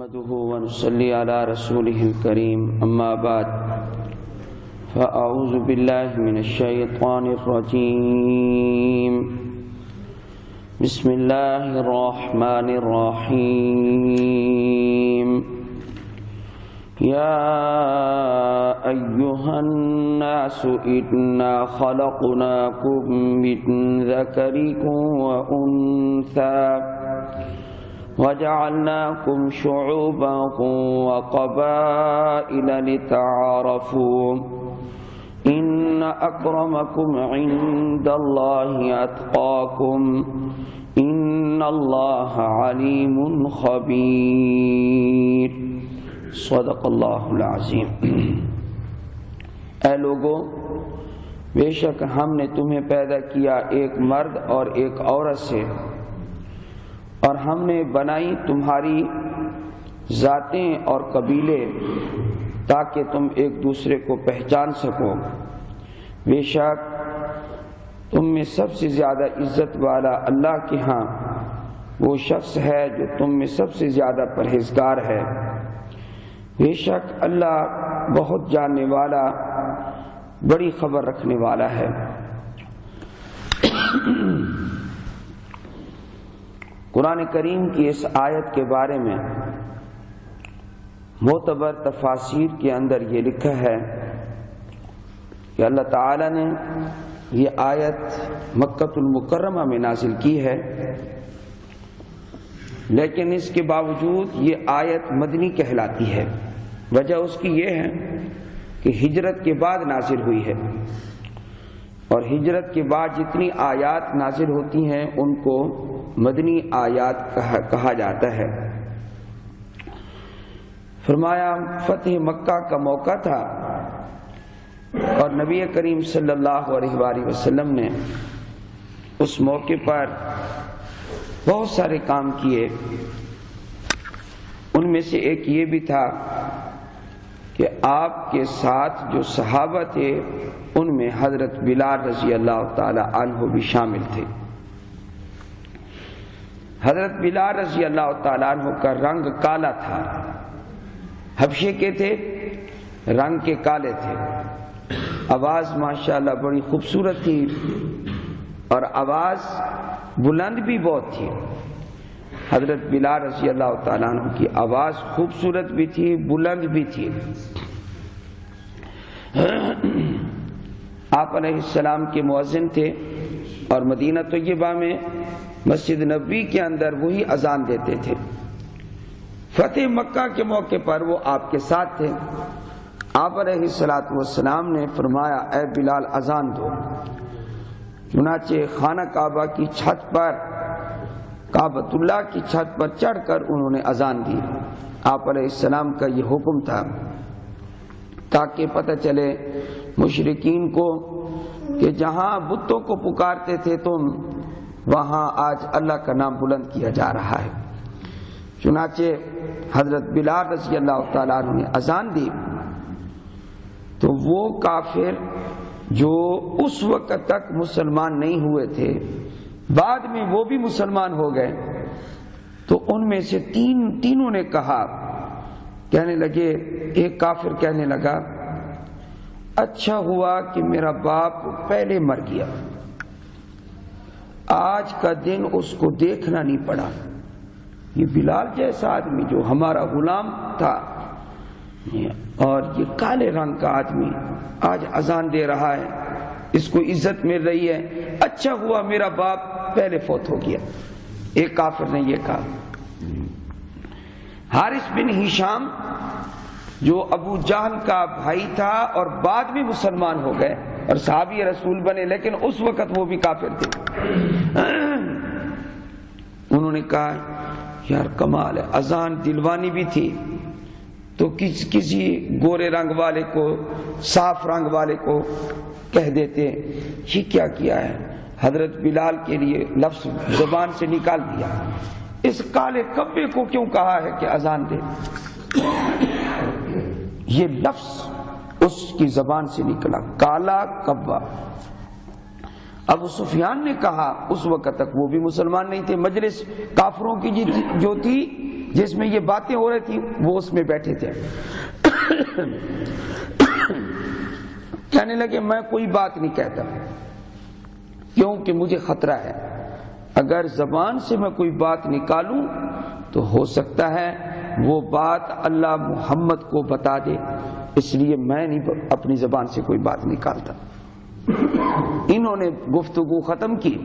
نحمده ونصلي على رسوله الكريم أما بعد فأعوذ بالله من الشيطان الرجيم بسم الله الرحمن الرحيم يا أيها الناس إنا خلقناكم من ذكر وأنثى وجعلناكم شعوبا وقبائل لتعارفوا إن أكرمكم عند الله أتقاكم إن الله عليم خبير صدق اللہ العظیم۔ اے لوگو، بے شک ہم نے تمہیں پیدا کیا ایک مرد اور ایک عورت سے، اور ہم نے بنائی تمہاری ذاتیں اور قبیلے تاکہ تم ایک دوسرے کو پہچان سکو۔ بے شک تم میں سب سے زیادہ عزت والا اللہ کے ہاں وہ شخص ہے جو تم میں سب سے زیادہ پرہیزگار ہے۔ بے شک اللہ بہت جاننے والا، بڑی خبر رکھنے والا ہے۔ قرآن کریم کی اس آیت کے بارے میں معتبر تفاسیر کے اندر یہ لکھا ہے کہ اللہ تعالی نے یہ آیت مکہ المکرمہ میں نازل کی ہے، لیکن اس کے باوجود یہ آیت مدنی کہلاتی ہے۔ وجہ اس کی یہ ہے کہ ہجرت کے بعد نازل ہوئی ہے، اور ہجرت کے بعد جتنی آیات نازل ہوتی ہیں ان کو مدنی آیات کہا جاتا ہے۔ فرمایا فتح مکہ کا موقع تھا، اور نبی کریم صلی اللہ علیہ وآلہ وسلم نے اس موقع پر بہت سارے کام کیے۔ ان میں سے ایک یہ بھی تھا کہ آپ کے ساتھ جو صحابہ تھے ان میں حضرت بلال رضی اللہ تعالی عنہ بھی شامل تھے۔ حضرت بلال رضی اللہ تعالی عنہ کا رنگ کالا تھا، حبشے کے تھے، رنگ کے کالے تھے، آواز ماشاءاللہ بڑی خوبصورت تھی، اور آواز بلند بھی بہت تھی۔ حضرت بلال رضی اللہ تعالیٰ عنہ کی آواز خوبصورت بھی تھی، بلند بھی تھی۔ آپ علیہ السلام کے مؤذن تھے، اور مدینہ طیبہ میں مسجد نبوی کے اندر وہی اذان دیتے تھے۔ فتح مکہ کے موقع پر وہ آپ کے ساتھ تھے۔ آپ علیہ السلام نے فرمایا اے بلال اذان دو۔ چنانچہ خانہ کعبہ کی چھت پر، کعبۃ اللہ کی چھت پر چڑھ کر انہوں نے اذان دی۔ آپ علیہ السلام کا یہ حکم تھا تاکہ پتہ چلے مشرکین کو کہ جہاں بتوں کو پکارتے تھے تم، وہاں آج اللہ کا نام بلند کیا جا رہا ہے۔ چنانچہ حضرت بلال رضی اللہ تعالیٰ عنہ نے اذان دی، تو وہ کافر جو اس وقت تک مسلمان نہیں ہوئے تھے بعد میں وہ بھی مسلمان ہو گئے، تو ان میں سے تینوں نے کہا، کہنے لگے، ایک کافر کہنے لگا اچھا ہوا کہ میرا باپ پہلے مر گیا، آج کا دن اس کو دیکھنا نہیں پڑا۔ یہ بلال جیسا آدمی جو ہمارا غلام تھا اور یہ کالے رنگ کا آدمی آج اذان دے رہا ہے، اس کو عزت مل رہی ہے، اچھا ہوا میرا باپ پہلے فوت ہو گیا۔ ایک کافر نے یہ کہا۔ حارث بن ہشام جو ابو جہل کا بھائی تھا اور بعد میں مسلمان ہو گئے اور صحابی رسول بنے، لیکن اس وقت وہ بھی کافر تھے، انہوں نے کہا یار کمال ہے، اذان دلوانی بھی تھی تو کسی گورے رنگ والے کو، صاف رنگ والے کو کہہ دیتے، یہ کیا کیا ہے؟ حضرت بلال کے لیے لفظ زبان سے نکال دیا، اس کالے کبے کو کیوں کہا ہے کہ اذان دے؟ یہ لفظ اس کی زبان سے نکلا، کالا کبا۔ ابو سفیان نے کہا، اس وقت تک وہ بھی مسلمان نہیں تھے، مجلس کافروں کی جو تھی جس میں یہ باتیں ہو رہی تھی وہ اس میں بیٹھے تھے. کہنے لگے میں کوئی بات نہیں کہتا کیونکہ مجھے خطرہ ہے، اگر زبان سے میں کوئی بات نکالوں تو ہو سکتا ہے وہ بات اللہ محمد کو بتا دے، اس لیے میں نہیں اپنی زبان سے کوئی بات نکالتا. انہوں نے گفتگو ختم کی.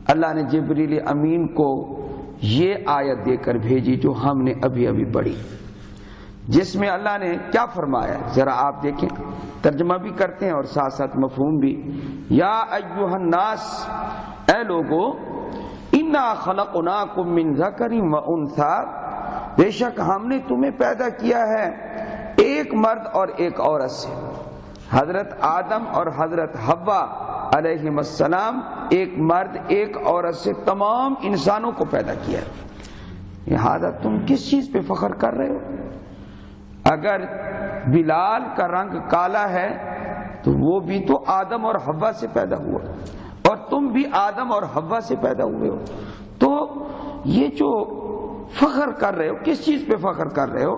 اللہ نے جبریل امین کو یہ آیت دے کر بھیجی جو ہم نے ابھی ابھی پڑھی، جس میں اللہ نے کیا فرمایا ذرا آپ دیکھیں. ترجمہ بھی کرتے ہیں اور ساتھ ساتھ مفہوم بھی. یا ایھا الناس، اے لوگو، انا خلقناکم من ذکر و انثی، بے شک ہم نے تمہیں پیدا کیا ہے ایک مرد اور ایک عورت سے. حضرت آدم اور حضرت حوا علیہ السلام ایک مرد ایک عورت سے تمام انسانوں کو پیدا کیا ہے. لہذا تم کس چیز پہ فخر کر رہے ہو؟ اگر بلال کا رنگ کالا ہے تو وہ بھی تو آدم اور حوا سے پیدا ہوا، اور تم بھی آدم اور حوا سے پیدا ہوئے ہو. تو یہ جو فخر کر رہے ہو کس چیز پہ فخر کر رہے ہو؟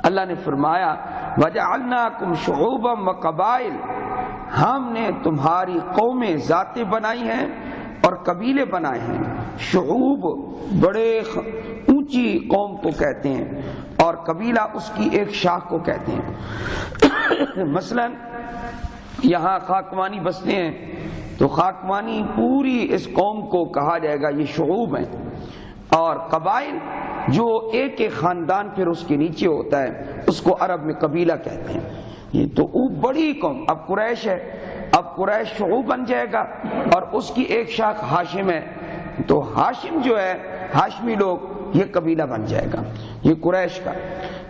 اللہ نے فرمایا وَجَعَلْنَاكُمْ شُعُوبًا وَقَبَائِلَ، ہم نے تمہاری قومیں ذاتیں بنائی ہیں اور قبیلے بنائے ہیں. شعوب بڑے اونچی قوم کو کہتے ہیں اور قبیلہ اس کی ایک شاخ کو کہتے ہیں. مثلا یہاں خاکوانی بستے ہیں تو خاکوانی پوری اس قوم کو کہا جائے گا یہ شعوب ہیں، اور قبائل جو ایک ایک خاندان پھر اس کے نیچے ہوتا ہے اس کو عرب میں قبیلہ کہتے ہیں. یہ تو بڑی قوم اب قریش ہے، اب قریش شعوب بن جائے گا اور اس کی ایک شاخ ہاشم ہے، تو ہاشم جو ہے ہاشمی لوگ یہ قبیلہ بن جائے گا یہ قریش کا.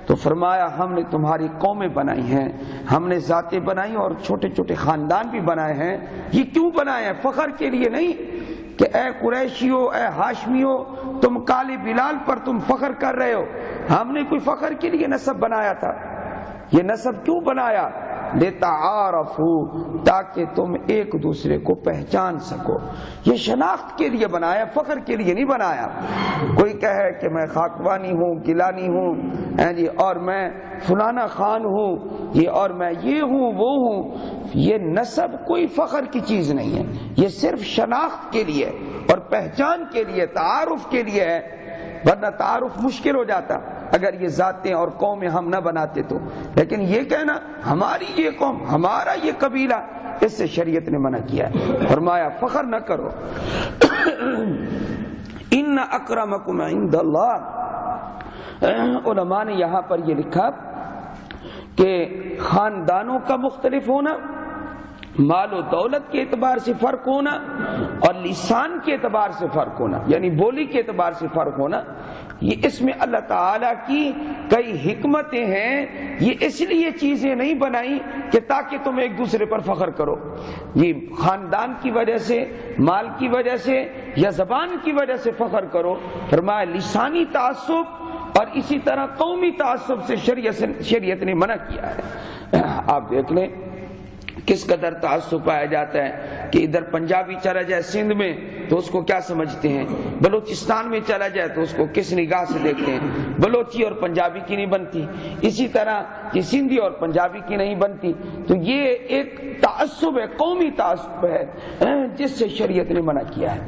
تو فرمایا ہم نے تمہاری قومیں بنائی ہیں، ہم نے ذاتیں بنائی اور چھوٹے چھوٹے خاندان بھی بنائے ہیں. یہ کیوں بنائے ہیں؟ فخر کے لیے نہیں کہ اے قریشیو اے ہاشمیو تم کالے بلال پر تم فخر کر رہے ہو. ہم نے کوئی فخر کے لیے نسب بنایا تھا. یہ نسب کیوں بنایا؟ لِتَعَارَفُوا، تاکہ تم ایک دوسرے کو پہچان سکو. یہ شناخت کے لیے بنایا، فخر کے لیے نہیں بنایا. کوئی کہے کہ میں خاکوانی ہوں، گیلانی ہوں جی، اور میں فلانا خان ہوں یہ، اور میں یہ ہوں وہ ہوں، یہ نسب کوئی فخر کی چیز نہیں ہے. یہ صرف شناخت کے لیے اور پہچان کے لیے، تعارف کے لیے ہے، ورنہ تعارف مشکل ہو جاتا اگر یہ ذاتیں اور قومیں ہم نہ بناتے تو. لیکن یہ کہنا ہماری یہ قوم، ہمارا یہ قبیلہ، اس سے شریعت نے منع کیا ہے. فرمایا فخر نہ کرو. ان اکرمکم عند اللہ، علماء نے یہاں پر یہ لکھا کہ خاندانوں کا مختلف ہونا، مال و دولت کے اعتبار سے فرق ہونا اور لسان کے اعتبار سے فرق ہونا، یعنی بولی کے اعتبار سے فرق ہونا، یہ اس میں اللہ تعالیٰ کی کئی حکمتیں ہیں. یہ اس لیے چیزیں نہیں بنائی کہ تاکہ تم ایک دوسرے پر فخر کرو. یہ خاندان کی وجہ سے، مال کی وجہ سے یا زبان کی وجہ سے فخر کرو. فرمایا لسانی تعصب اور اسی طرح قومی تعصب سے شریعت نے منع کیا ہے. آپ دیکھ لیں کس قدر تعصب پایا جاتا ہے کہ ادھر پنجابی چلا جائے سندھ میں تو اس کو کیا سمجھتے ہیں، بلوچستان میں چلا جائے تو اس کو کس نگاہ سے دیکھتے ہیں. بلوچی اور پنجابی کی نہیں بنتی، اسی طرح کہ سندھی اور پنجابی کی نہیں بنتی. تو یہ ایک تعصب ہے، قومی تعصب ہے جس سے شریعت نے منع کیا ہے.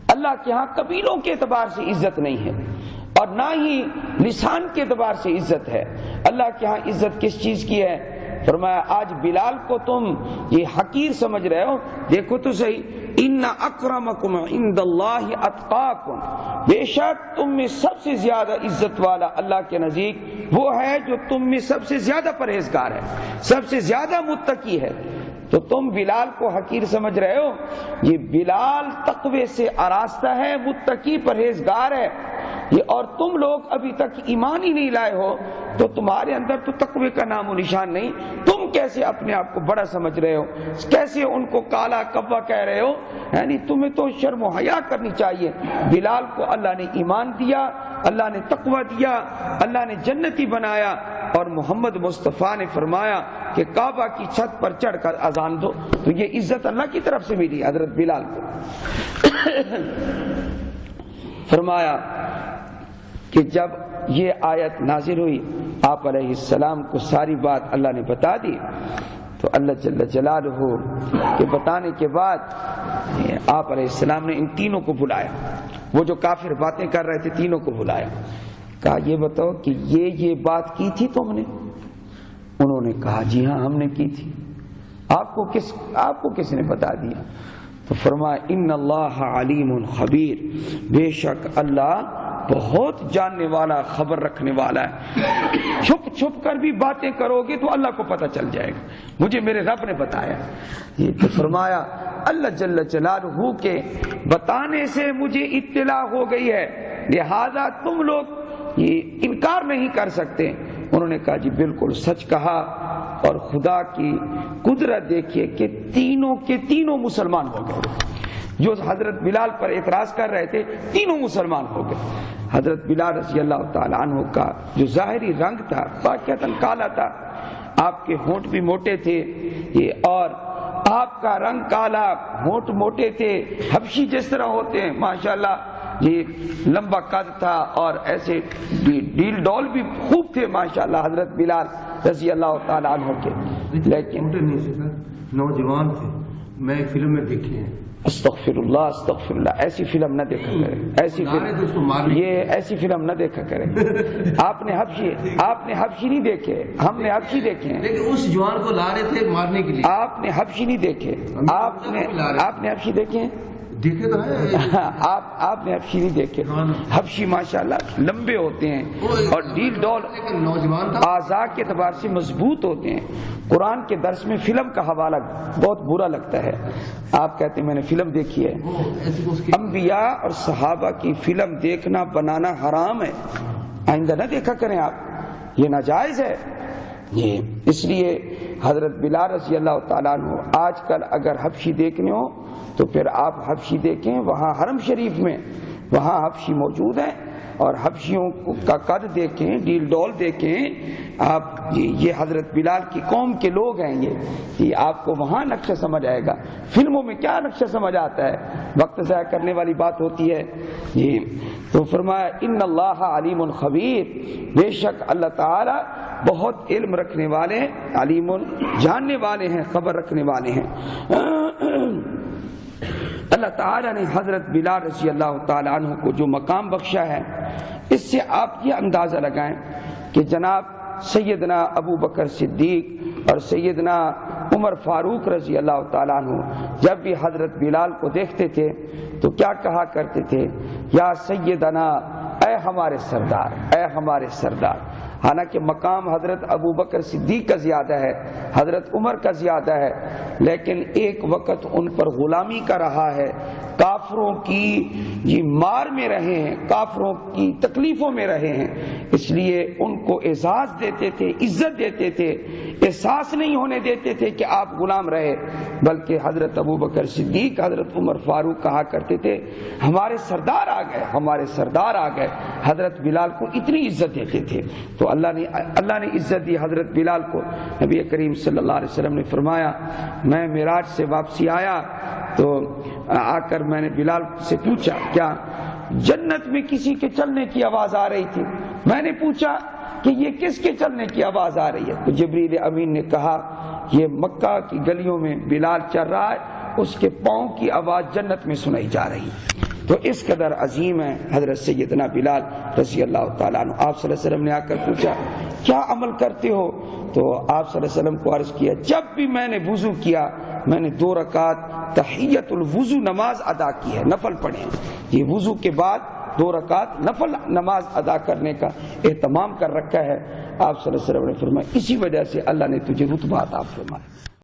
اللہ کے ہاں قبیلوں کے اعتبار سے عزت نہیں ہے اور نہ ہی لسان کے اعتبار سے عزت ہے. اللہ کے ہاں عزت کس چیز کی ہے؟ فرمایا آج بلال کو تم یہ حقیر سمجھ رہے ہو، دیکھو تو صحیح، ان اکرمکم عند اللہ اتقاکم، بے شک تم میں سب سے زیادہ عزت والا اللہ کے نزدیک وہ ہے جو تم میں سب سے زیادہ پرہیزگار ہے، سب سے زیادہ متقی ہے. تو تم بلال کو حقیر سمجھ رہے ہو، یہ بلال تقوی سے آراستہ ہے، متقی پرہیزگار ہے. یہ اور تم لوگ ابھی تک ایمان ہی نہیں لائے ہو تو تمہارے اندر تو تقوی کا نام و نشان نہیں. تم کیسے اپنے آپ کو بڑا سمجھ رہے ہو، کیسے ان کو کالا کبا کہہ رہے ہو؟ یعنی تمہیں تو شرم و حیا کرنی چاہیے. بلال کو اللہ نے ایمان دیا، اللہ نے تقوی دیا، اللہ نے جنتی بنایا، اور محمد مصطفیٰ نے فرمایا کہ کعبہ کی چھت پر چڑھ کر اذان دو. تو یہ عزت اللہ کی طرف سے ملی حضرت بلال کو. فرمایا کہ جب یہ آیت نازل ہوئی آپ علیہ السلام کو ساری بات اللہ نے بتا دی، تو اللہ جل جلالہ کے بتانے کے بعد آپ علیہ السلام نے ان تینوں کو بلایا، وہ جو کافر باتیں کر رہے تھے تینوں کو بلایا، کہا یہ بتاؤ کہ یہ بات کی تھی تم نے؟ انہوں نے کہا جی ہاں ہم نے کی تھی۔ آپ کو کس نے بتا دیا؟ تو فرمایا ان اللہ علیم خبیر، بے شک اللہ بہت جاننے والا، خبر رکھنے والا ہے۔ چھپ چھپ کر بھی باتیں کرو گے تو اللہ کو پتہ چل جائے گا، مجھے میرے رب نے بتایا۔ یہ تو فرمایا اللہ جل جلالہ کے بتانے سے مجھے اطلاع ہو گئی ہے، لہذا تم لوگ یہ انکار نہیں کر سکتے۔ انہوں نے کہا جی بالکل سچ کہا، اور خدا کی قدرت دیکھیے کہ تینوں کے تینوں مسلمان ہو گئے۔ جو حضرت بلال پر اعتراض کر رہے تھے تینوں مسلمان ہو گئے۔ حضرت بلال رضی اللہ تعالیٰ عنہ کا جو ظاہری رنگ تھا واقعتاً کالا تھا، آپ کے ہونٹ بھی موٹے تھے، اور آپ کا رنگ کالا، ہونٹ موٹے تھے، حبشی جس طرح ہوتے ہیں ماشاءاللہ، یہ لمبا قد تھا، اور ایسے ڈیل ڈول بھی خوب تھے ماشاءاللہ حضرت بلال رضی اللہ تعالیٰ عنہ کے۔ لیکن نوجوان تھے، میں ایک فلم میں دیکھے ہیں۔ استغفر اللہ، ایسی فلم نہ دیکھا کرے، ایسی فلم نہ دیکھا کرے۔ آپ نے حبشی نہیں دیکھے، ہم نے حبشی دیکھے ہیں، لیکن اس جوان کو لا رہے تھے مارنے کے لیے۔ آپ نے حبشی نہیں دیکھے، آپ نے حبشی دیکھے ہیں؟ دیکھے تو ہے۔ آپ نے حبشی نہیں دیکھے۔ حبشی ماشاءاللہ لمبے ہوتے ہیں اور ڈیل ڈول، اعضاء کے اعتبار سے مضبوط ہوتے ہیں۔ قرآن کے درس میں فلم کا حوالہ بہت برا لگتا ہے۔ آپ کہتے ہیں میں نے فلم دیکھی ہے، انبیاء اور صحابہ کی فلم دیکھنا بنانا حرام ہے، آئندہ نہ دیکھا کریں آپ، یہ ناجائز ہے۔ یہ اس لیے حضرت بلال رضی اللہ تعالیٰ عنہ آج کل اگر حبشی دیکھنے ہو تو پھر آپ حبشی دیکھیں، وہاں حرم شریف میں وہاں حبشی موجود ہیں، اور حبشیوں کا قد دیکھیں، ڈیل ڈول دیکھیں آپ، یہ حضرت بلال کی قوم کے لوگ ہیں، یہ آپ کو وہاں نقشہ سمجھ آئے گا۔ فلموں میں کیا نقشہ سمجھ آتا ہے، وقت ضائع کرنے والی بات ہوتی ہے۔ تو فرمایا ان اللہ علیم خبیر، بے شک اللہ تعالی بہت علم رکھنے والے ہیں، علیم جاننے والے ہیں، خبر رکھنے والے ہیں۔ اللہ تعالیٰ نے حضرت بلال رضی اللہ تعالیٰ عنہ کو جو مقام بخشا ہے، اس سے آپ یہ اندازہ لگائیں کہ جناب سیدنا ابو بکر صدیق اور سیدنا عمر فاروق رضی اللہ تعالیٰ عنہ جب بھی حضرت بلال کو دیکھتے تھے تو کیا کہا کرتے تھے؟ یا سیدنا، اے ہمارے سردار، اے ہمارے سردار۔ حالانکہ مقام حضرت ابو بکر صدیق کا زیادہ ہے، حضرت عمر کا زیادہ ہے، لیکن ایک وقت ان پر غلامی کا رہا ہے، کافروں کی مار میں رہے ہیں، کافروں کی تکلیفوں میں رہے ہیں، اس لیے ان کو اعزاز دیتے تھے، عزت دیتے تھے، احساس نہیں ہونے دیتے تھے کہ آپ غلام رہے، بلکہ حضرت ابو بکر صدیق، حضرت عمر فاروق کہا کرتے تھے ہمارے سردار آ گئے، ہمارے سردار آ گئے۔ حضرت بلال کو اتنی عزت دیتے تھے، تو اللہ نے عزت دی حضرت بلال کو۔ نبی کریم صلی اللہ علیہ وسلم نے فرمایا میں معراج سے واپسی آیا تو آ کر میں نے بلال سے پوچھا کیا جنت میں کسی کے چلنے کی آواز آ رہی تھی؟ میں نے پوچھا کہ یہ کس کے چلنے کی آواز آ رہی ہے؟ تو جبریل امین نے کہا یہ مکہ کی گلیوں میں بلال چل رہا ہے، اس کے پاؤں کی آواز جنت میں سنائی جا رہی ہے۔ تو اس قدر عظیم ہے حضرت سیدنا بلال رضی اللہ تعالیٰ عنہ۔ آپ صلی اللہ علیہ وسلم نے آ کر پوچھا کیا عمل کرتے ہو؟ تو آپ صلی اللہ علیہ وسلم کو عرض کیا جب بھی میں نے وضو کیا میں نے 2 رکعت تحیت الوضو نماز ادا کی ہے، نفل پڑھے ہیں۔ یہ وضو کے بعد 2 رکعت نفل نماز ادا کرنے کا اہتمام کر رکھا ہے۔ آپ صلی اللہ علیہ وسلم نے فرمایا اسی وجہ سے اللہ نے تجھے رتبہ عطا فرمایا۔